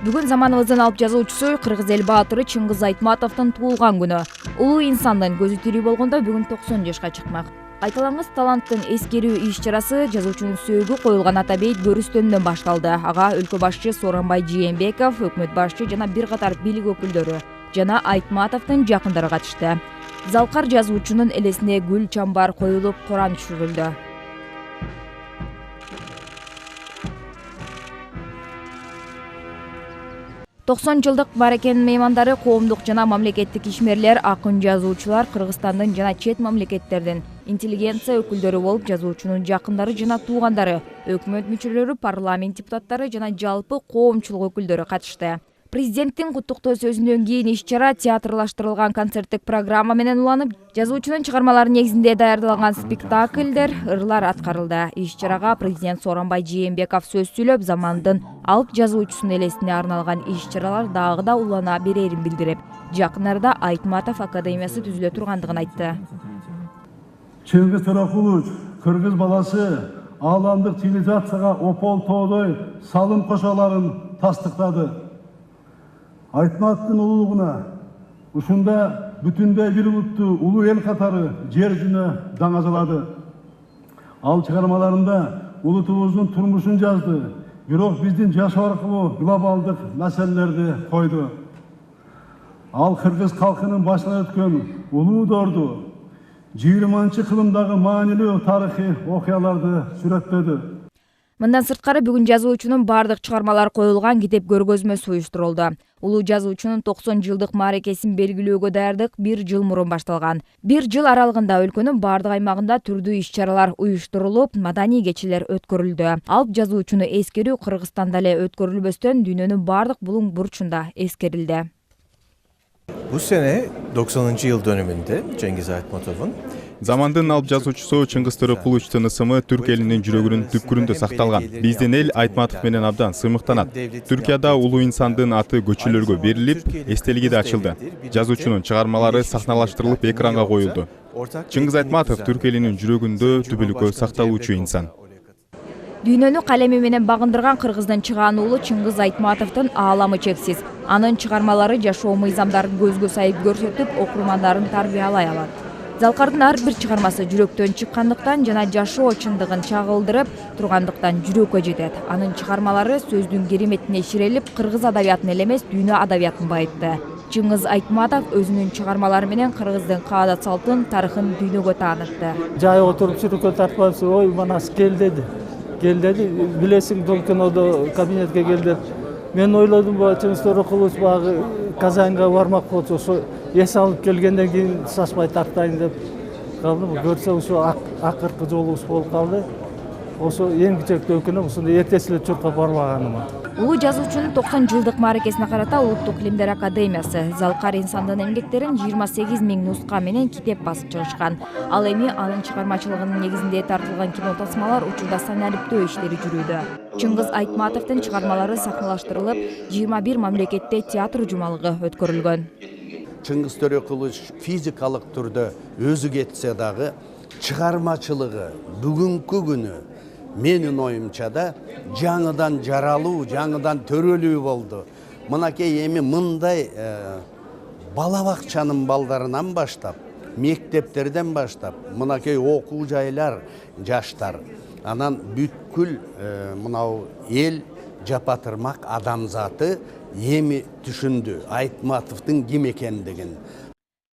Бүгүн заманыбыздын алып жазуучусу Кыргыз эл баатыры Чыңгыз Айтматовдун туулган күнү. Улуу инсандын көзү тирүү болгондо бүгүн 90 жашка чыкмак. Кайталангыс таланттын эскерүү иш-чарасы жазуучунун сөөгү коюлган ата бейит көрүстөнүнөн башталды. Ага өлкө башчы Сооронбай Жээнбеков, өкмөт башчы жана бир катар бийлик өкүлдөрү жана Айтматовдун жакындары катышты. Залкар жазуучунун элесине гүл чамбар коюлуп, Куран түшүрүлдү. 90 жылдык барекенин меймандары коомдук жана мамлекеттик ишмерлер, акын жазуучулар, Кыргызстандын жана чет мамлекеттердин интеллигенция өкүлдөрү болуп, жазуучунун жакындары жана туугандары, өкмөт мүчөлөрү, парламент депутаттары жана жалпы коомчулук өкүлдөрү катышты. Президенттин куттуктоо сөзүнөн кийин иш-чара театрлаштырылган концерттик программа менен уланып, жазуучунун чыгармалары негизинде даярдалган спектакльдер, ырлар аткарылды. Иш-чарага президент Сооронбай Жээнбеков сөз сүйлөп, замандын алып жазуучусунун элесине арналган иш-чаралар дагы да улана берерин билдирип, жакын арада Айтматов академиясы түзүлө тургандыгын айтты. Чыңгыз Төрөкулович, кыргыз баласы ааламдык цивилизацияга опол тоодой салым кошоларын тастыктады. Айтматовдун улуулугуна ушунда бүтүндөй бир улуттуу улуу эл катары жер жүзүнө даңазалады. Ал чыгармаларында улутубуздун турмушун жазды, бирок биздин жашоо аркылуу глобалдык маселелерди койду. Ал кыргыз калкынын башынан өткөн улуу доорду, 20-кылымдагы маанилүү тарыхый окуяларды сүрөттөдү. Мындан сырткары бүгүн жазуучунун бардык чыгармалары коюлган китеп көргөзмөсү уюштурулду. Улуу жазуучунун 90 жылдык мааракесин белгилөөгө даярдык 1 жыл мурун башталган. 1 жыл аралыгында өлкөнүн бардык аймагында түрдүү иш-чаралар уюштурулуп, маданий кечелер өткөрүлдү. Алып жазуучуну эскерүү Кыргызстанда эле өткөрүлбөстөн дүйнөнүн бардык булуң бурчунда эскерилди. Bu sene 90. yıl dönümünde Cengiz Aytmatov'un Замандын алып жазуучусу Чыңгыз Төрөкуловичтун ысымы түрк элинин жүрөгүнүн түпкүрүндө сакталган. Биздин эл Айтматов менен абдан сыймыктанат. Түркияда улуу инсандын аты көчөлөргө берилип, эстелиги да ачылды. Жазуучунун чыгармалары сахналаштырылып, экранга коюлду. Чыңгыз Айтматов түрк элинин жүрөгүндө түбөлүккө сакталуучу инсан. Дүйнөнү калеми менен багындырган кыргыздын чыгаан уулу Чыңгыз Айтматовдун ааламы чексиз. Анын чыгармалары жашоо мыйзамдарын көзгө сайып көрсөтүп, окурмандарын тарбиялай алат. Залкардын ар бир чыгармасы жүрөктөн чыккандыктан жана жашоо чындыгын чагылдырып тургандыктан жүрөккө жетет. Анын чыгармалары сөздүн кереметине ширелип, кыргыз адабиятын эле эмес, дүйнө адабиятын байытты. Чыңгыз Айтматов өзүнүн чыгармалары менен кыргыздын каадат салтын, тарыхын дүйнөгө таанытты. Жай отуруп жүрөккө тартпайсың, ой манас кел деди. Кел деди, билесиң Долкинодо кабинетке кел деп. Мен ойлодум, Чыңгыз Төрөкулович багы Казанга бармак болчу, ошо эс алып келгенден кийин сачпай тартайын деп калдым. Көрсө ошо акыркы жолубуз болуп калды. Ошо эң кичектүү өкүнүм ушундай эртеси эле чуркап барбаганыма. Улуу жазуучунун 90 жылдык мааракесине карата Улуттук илимдер академиясы Залкар инсандын эмгектерин 28 000 нуска менен китеп басып чыгышкан. Ал эми анын чыгармачылыгынын негизинде тартылган кино тасмалар учурда санариптөө иштери жүрүүдө. Чыңгыз Айтматовдун чыгармалары сахналаштырылып, 21 мамлекетте театр жумалыгы өткөрүлгөн. Чыңгыз Төрөкулович физикалык түрдө өзү кетсе дагы чыгармачылыгы бүгүнкү күнү менин оюмча да жаңыдан жаралуу, жаңыдан төрөлүү болду. Мынакей эми мындай бала бакчанын балдарынан баштап, мектептерден баштап, мынакей окуу жайлар, жаштар, анан бүткүл мынау эл жапатырмак адамзаты эми түшүндү Айтматовдун ким экендигин.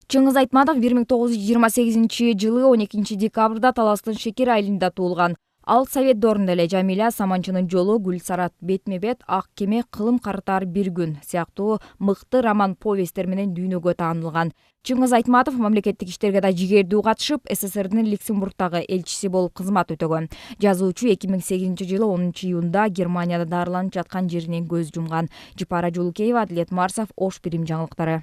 Чыңгыз Айтматов 1928 жылы 12 декабрда Таластын Шекер айылында туулган. Ал Совет доорунда эле Жамиля Саманчынын жолу, Гүлсарат бетме-бет, Ак кеме, Кылым картар бир күн сыяктуу мыкты роман повесттер менен дүйнөгө таанылган. Чыңгыз Айтматов мамлекеттик иштерге да жигердүү катышып, СССРдин Люксембургдагы элчиси болуп кызмат өтөгөн. Жазуучу 2008 жылы 10 июнда Германияда дарыланып жаткан жеринен көз жумган. Жыпара Жулукеева, Адилет Марсов, Ош Бирим жаңылыктары.